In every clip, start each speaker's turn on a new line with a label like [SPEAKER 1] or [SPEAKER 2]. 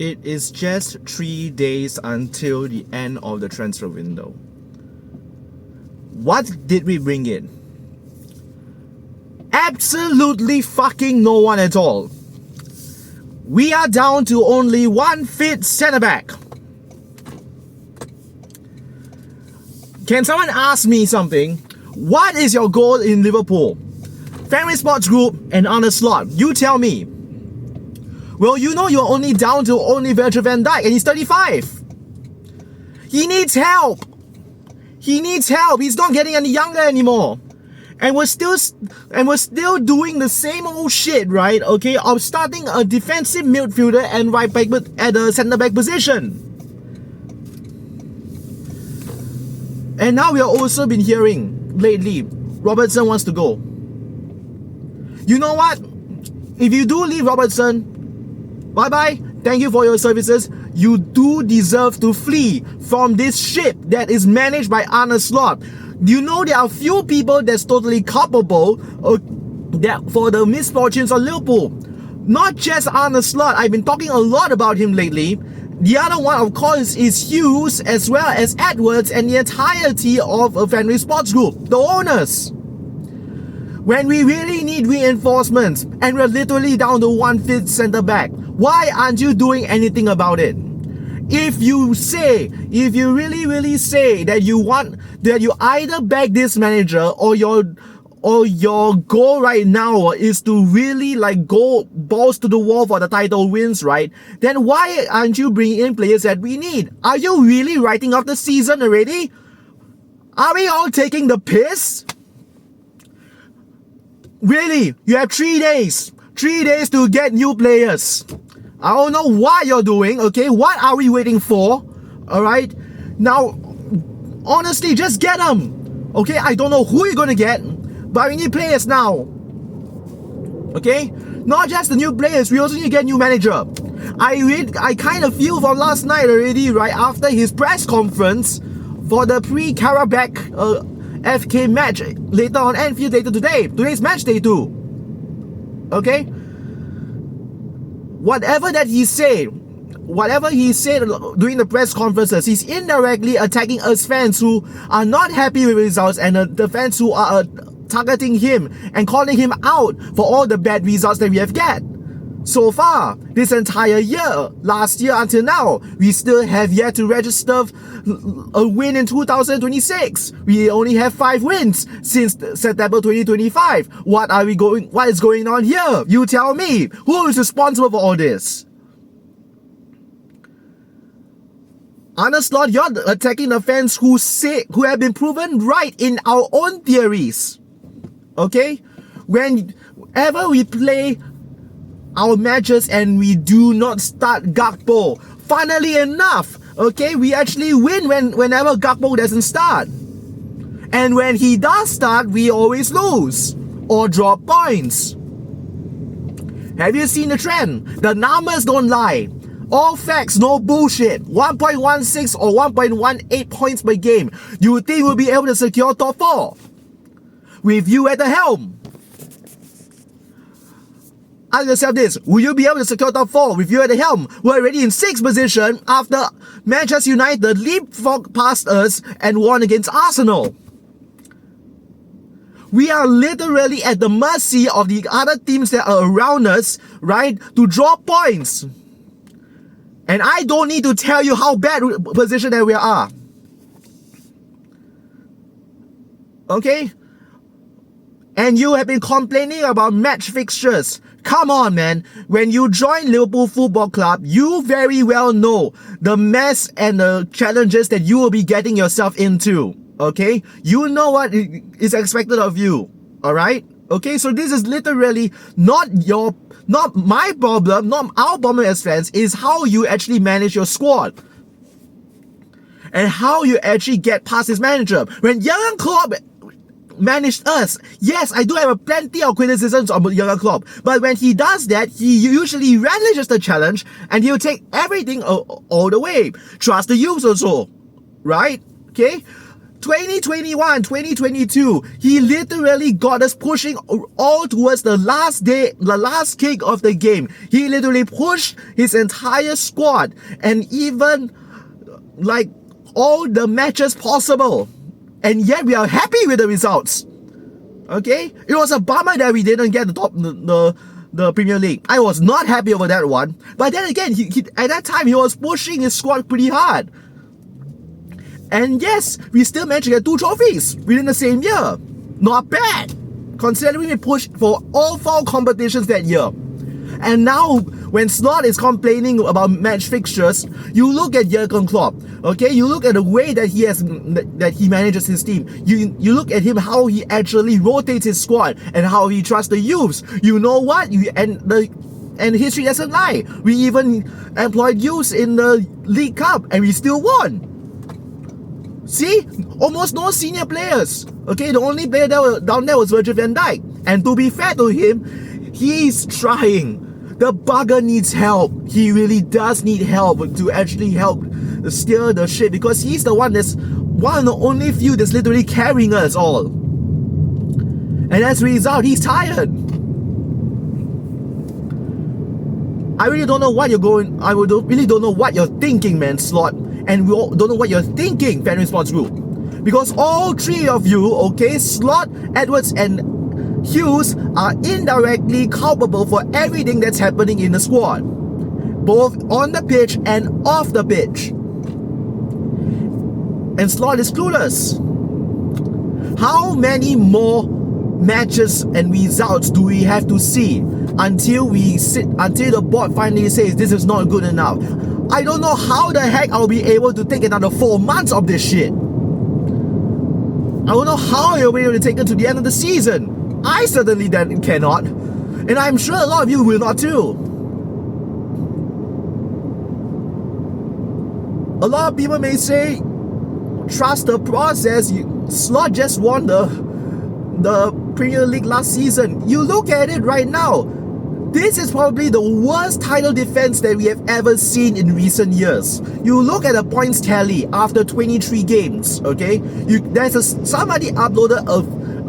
[SPEAKER 1] It is just 3 days until the end of the transfer window. What did we bring in? Absolutely fucking no one at all. We are down to only one fit centre back. Can someone ask me something? What is your goal in Liverpool? Family Sports Group and Arne Slot. You tell me. Well, you know you're only down to only Virgil van Dijk and he's 35. He needs help. He needs help. He's not getting any younger anymore. And we're still doing the same old shit, right? Okay, of starting a defensive midfielder and right back at the centre back position. And now we have also been hearing lately, Robertson wants to go. You know what? If you do leave Robertson, bye-bye, thank you for your services. You do deserve to flee from this ship that is managed by Arne Slot. Do you know there are few people that's totally culpable for the misfortunes of Liverpool? Not just Arne Slot, I've been talking a lot about him lately. The other one, of course, is Hughes as well as Edwards and the entirety of a Family Sports Group, the owners. When we really need reinforcements and we're literally down to one fit centre back, why aren't you doing anything about it? If you really say that you either back this manager or your goal right now is to really like go balls to the wall for the title wins, right? Then why aren't you bringing in players that we need? Are you really writing off the season already? Are we all taking the piss? Really? You have 3 days. 3 days to get new players. I don't know what you're doing, okay? What are we waiting for? Alright? Now, honestly, just get them. Okay? I don't know who you're gonna get, but we need players now. Okay? Not just the new players, we also need to get new manager. I kind of feel from last night already, right? After his press conference for the pre-Qarabag FK match later on Anfield later today. Today's match day 2. Okay? Whatever he said during the press conferences, he's indirectly attacking us fans who are not happy with results and the fans who are targeting him and calling him out for all the bad results that we have got. So far, this entire year, last year until now, we still have yet to register a win in 2026. We only have 5 wins since September 2025. What is going on here? You tell me. Who is responsible for all this? Arne Slot, you're attacking the fans who have been proven right in our own theories. Okay? Whenever we play our matches and we do not start Gakpo, funnily enough, okay, we actually win whenever Gakpo doesn't start. And when he does start, we always lose or drop points. Have you seen the trend? The numbers don't lie. All facts, no bullshit. 1.16 or 1.18 points per game. You think we'll be able to secure top 4? With you at the helm. Ask yourself this, will you be able to secure top 4 with you at the helm? We're already in 6th position after Manchester United leapfrogged past us and won against Arsenal. We are literally at the mercy of the other teams that are around us, right, to draw points. And I don't need to tell you how bad position that we are. Okay? And you have been complaining about match fixtures. Come on, man. When you join Liverpool Football Club, you very well know the mess and the challenges that you will be getting yourself into. Okay? You know what is expected of you. Alright? Okay? So this is literally not my problem, not our problem as fans, is how you actually manage your squad. And how you actually get past this manager. When Jurgen Klopp managed us, yes, I do have plenty of criticisms of Jurgen Klopp, but when he does that, he usually relishes the challenge and he'll take everything all the way. Trust the youth also, right? Okay? 2021, 2022, he literally got us pushing all towards the last kick of the game. He literally pushed his entire squad and even like all the matches possible. And yet we are happy with the results. Okay? It was a bummer that we didn't get the Premier League. I was not happy over that one. But then again, he at that time he was pushing his squad pretty hard. And yes, we still managed to get 2 trophies within the same year. Not bad, considering we pushed for all 4 competitions that year. And now, when Slot is complaining about match fixtures, you look at Jurgen Klopp, okay? You look at the way that he manages his team. You look at him, how he actually rotates his squad and how he trusts the youths. You know what? And history doesn't lie. We even employed youths in the League Cup and we still won. See? Almost no senior players. Okay, the only player that was down there was Virgil van Dijk. And to be fair to him, he's trying. The bugger needs help. He really does need help to actually help steer the ship, because he's the one that's one of the only few that's literally carrying us all. And as a result, he's tired. I really don't know what you're going. I really don't know what you're thinking, man, Slot. And we all don't know what you're thinking, Fan Response Group. Because all 3 of you, okay, Slot, Edwards, and Hughes are indirectly culpable for everything that's happening in the squad, both on the pitch and off the pitch. And Slot is clueless. How many more matches and results do we have to see until the board finally says this is not good enough? I don't know how the heck I'll be able to take another 4 months of this shit. I don't know how you'll be able to take it to the end of the season. I certainly then cannot. And I'm sure a lot of you will not too. A lot of people may say, trust the process. Slot just won the Premier League last season. You look at it right now. This is probably the worst title defense that we have ever seen in recent years. You look at the points tally after 23 games, okay? Somebody uploaded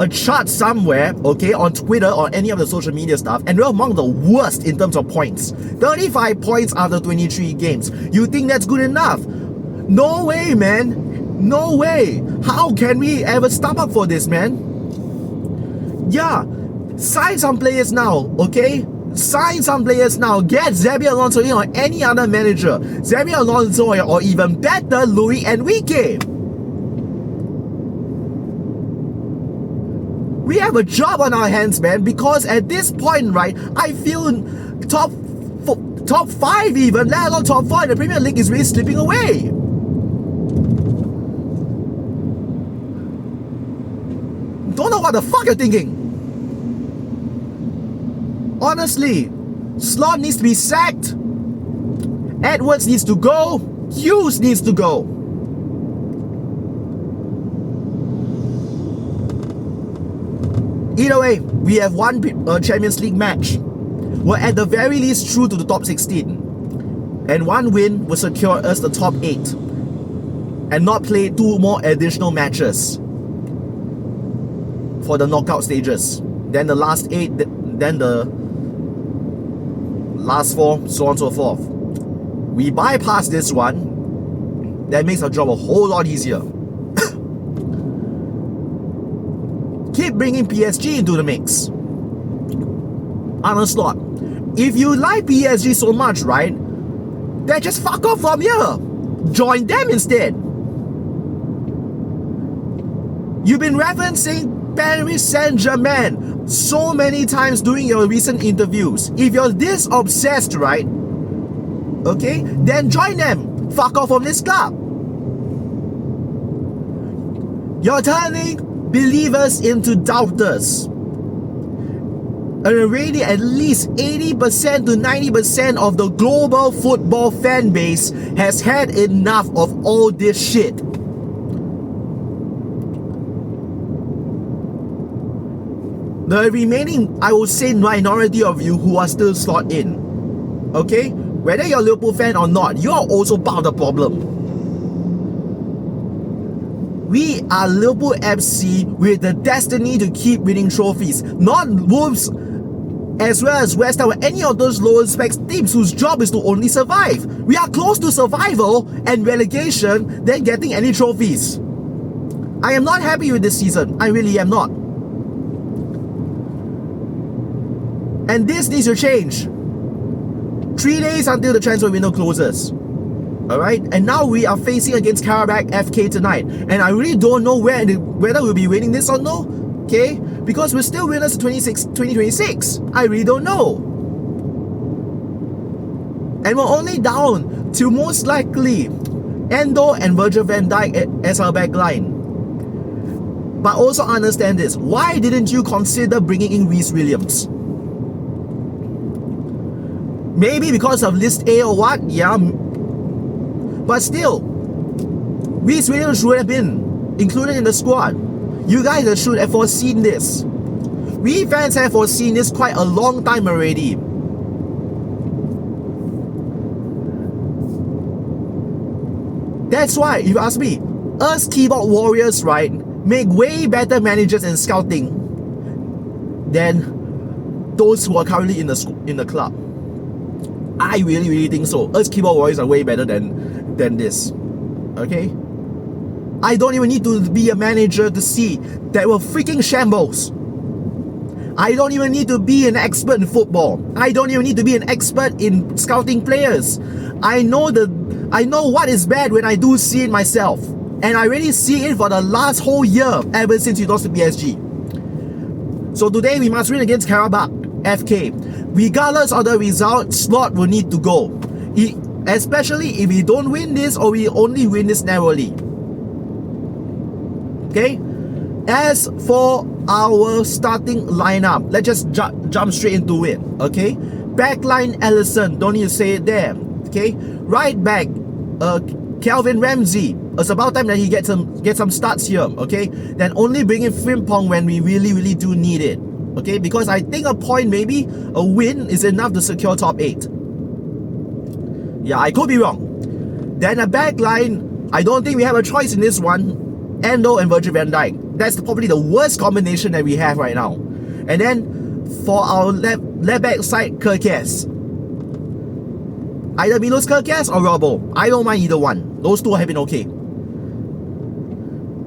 [SPEAKER 1] a chart somewhere, okay, on Twitter or any of the social media stuff, and we're among the worst in terms of points. 35 points after 23 games. You think that's good enough? No way, man. No way. How can we ever stop up for this, man? Yeah, sign some players now, okay? Sign some players now. Get Xabi Alonso in or any other manager. Xabi Alonso or even better, Luis Enrique. We have a job on our hands, man, because at this point, right, I feel top 5 even, let alone top 4 in the Premier League is really slipping away. Don't know what the fuck you're thinking. Honestly, Slot needs to be sacked. Edwards needs to go. Hughes needs to go. Either way, we have one Champions League match. We're at the very least through to the top 16. And one win will secure us the top 8. And not play 2 more additional matches for the knockout stages. Then the last 8, then the last 4, so on and so forth. We bypass this one. That makes our job a whole lot easier. Keep bringing PSG into the mix. Arnold Slot, if you like PSG so much, right, then just fuck off from here. Join them instead. You've been referencing Paris Saint Germain so many times during your recent interviews. If you're this obsessed, right, okay, then join them. Fuck off from this club. You're turning believers into doubters. And already at least 80% to 90% of the global football fan base has had enough of all this shit. The remaining, I would say, minority of you who are still slot in, okay, whether you're a Liverpool fan or not, you are also part of the problem. We are Liverpool FC with the destiny to keep winning trophies, not Wolves as well as West Ham or any of those lower specs teams whose job is to only survive. We are close to survival and relegation than getting any trophies. I am not happy with this season. I really am not. And this needs to change. 3 days until the transfer window closes. Alright, and now we are facing against Qarabag FK tonight, and I really don't know whether we'll be winning this or no, okay, because we're still winners 2026. I really don't know, and we're only down to most likely Endo and Virgil van Dijk as our back line. But also understand this, why didn't you consider bringing in Reece Williams? Maybe because of list A or what? Yeah. But still, Reece Williams should have been included in the squad. You guys should have foreseen this. We fans have foreseen this quite a long time already. That's why, if you ask me, us keyboard warriors, right, make way better managers and scouting than those who are currently in the club. I really think so. Us keyboard warriors are way better than this. Okay? I don't even need to be a manager to see that we're freaking shambles. I don't even need to be an expert in football. I don't even need to be an expert in scouting players. I know what is bad when I do see it myself. And I really see it for the last whole year ever since we lost to PSG. So today we must win against Qarabag FK. Regardless of the result, Slot will need to go. Especially if we don't win this or we only win this narrowly. Okay? As for our starting lineup, let's just jump straight into it. Okay? Backline Ellison, don't need to say it there. Okay? Right back, Calvin Ramsey. It's about time that he gets some starts here. Okay? Then only bring in Frimpong when we really do need it. Okay? Because I think a point, maybe a win is enough to secure top 8. Yeah, I could be wrong. Then a back line, I don't think we have a choice in this one. Endo and Virgil van Dijk. That's probably the worst combination that we have right now. And then for our left back side, Kerkez. Either Milos Kerkez or Robbo. I don't mind either one. Those two have been okay.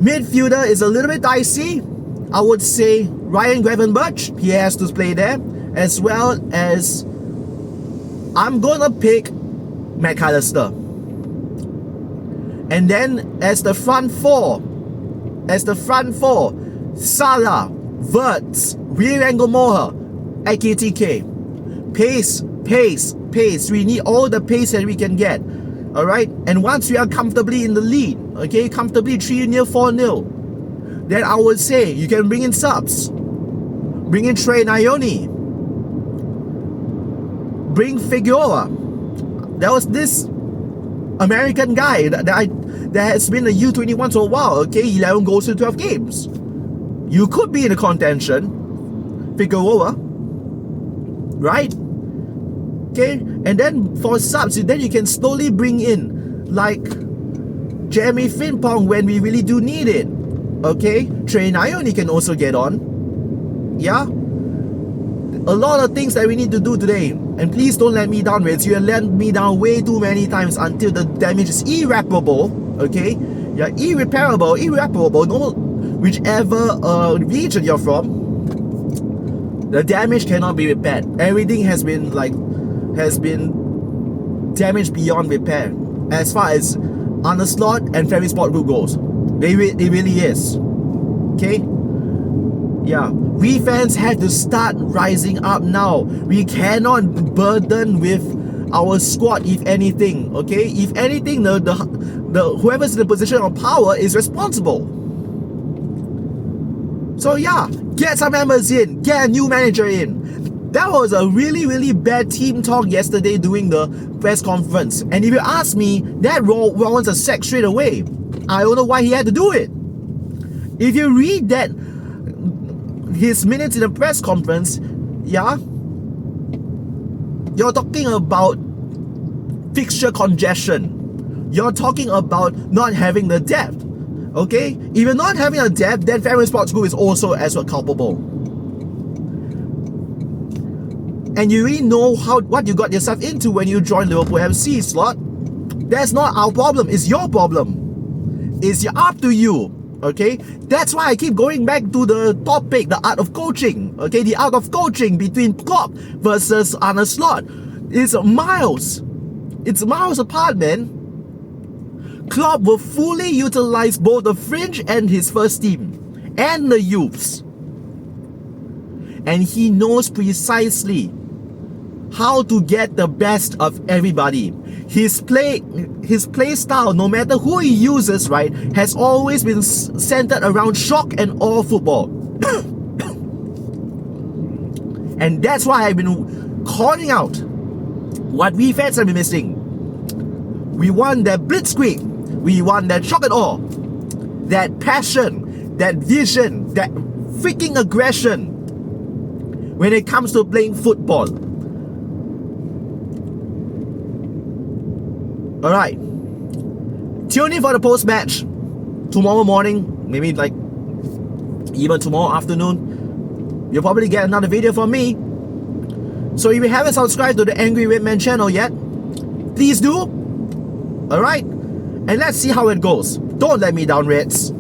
[SPEAKER 1] Midfielder is a little bit dicey. I would say Ryan Gravenberch. He has to play there. As well as I'm gonna pick McAllister. And then as the front four, Salah, Wirtz, Rear-Angle Moher, AKTK. Pace. We need all the pace that we can get. Alright? And once we are comfortably in the lead, okay, comfortably 3-0, 4-0, then I would say you can bring in subs. Bring in Trey Nayoni. Bring Figueroa. There was this American guy that has been a U21 for a while, okay, 11 goals in 12 games. You could be in the contention, Figueroa, right? Okay, and then for subs, then you can slowly bring in like Jeremy Frimpong when we really do need it. Okay, Trey Nayoni can also get on. Yeah, a lot of things that we need to do today. And please don't let me down, Reds. You have let me down way too many times until the damage is irreparable. Okay? Yeah, irreparable. No, whichever region you're from, the damage cannot be repaired. Everything has been damaged beyond repair. As far as Underslot and Ferry Sport Group goes. It really is. Okay? Yeah, we fans have to start rising up now. We cannot burden with our squad, if anything. Okay, if anything, the whoever's in the position of power is responsible. So yeah, get some members in, get a new manager in. That was a really bad team talk yesterday during the press conference. And if you ask me, that Raw wants a sack straight away. I don't know why he had to do it. If you read that his minutes in the press conference, yeah, you're talking about fixture congestion. You're talking about not having the depth. Okay? If you're not having a depth, then Family Sports Group is also as well culpable. And you really know what you got yourself into when you joined Liverpool FC, Slot. That's not our problem, it's your problem. It's up to you. Okay, that's why I keep going back to the topic, the art of coaching. Okay, the art of coaching between Klopp versus Arne Slot is miles. It's miles apart, man. Klopp will fully utilize both the fringe and his first team and the youths, and he knows precisely how to get the best of everybody. His play style, no matter who he uses, right, has always been centered around shock and awe football. And that's why I've been calling out what we fans have been missing. We want that blitzkrieg, we want that shock and awe, that passion, that vision, that freaking aggression when it comes to playing football. Alright, tune in for the post-match tomorrow morning, maybe like even tomorrow afternoon. You'll probably get another video from me. So if you haven't subscribed to the Angry Red Man channel yet, please do. Alright, and let's see how it goes. Don't let me down, Reds.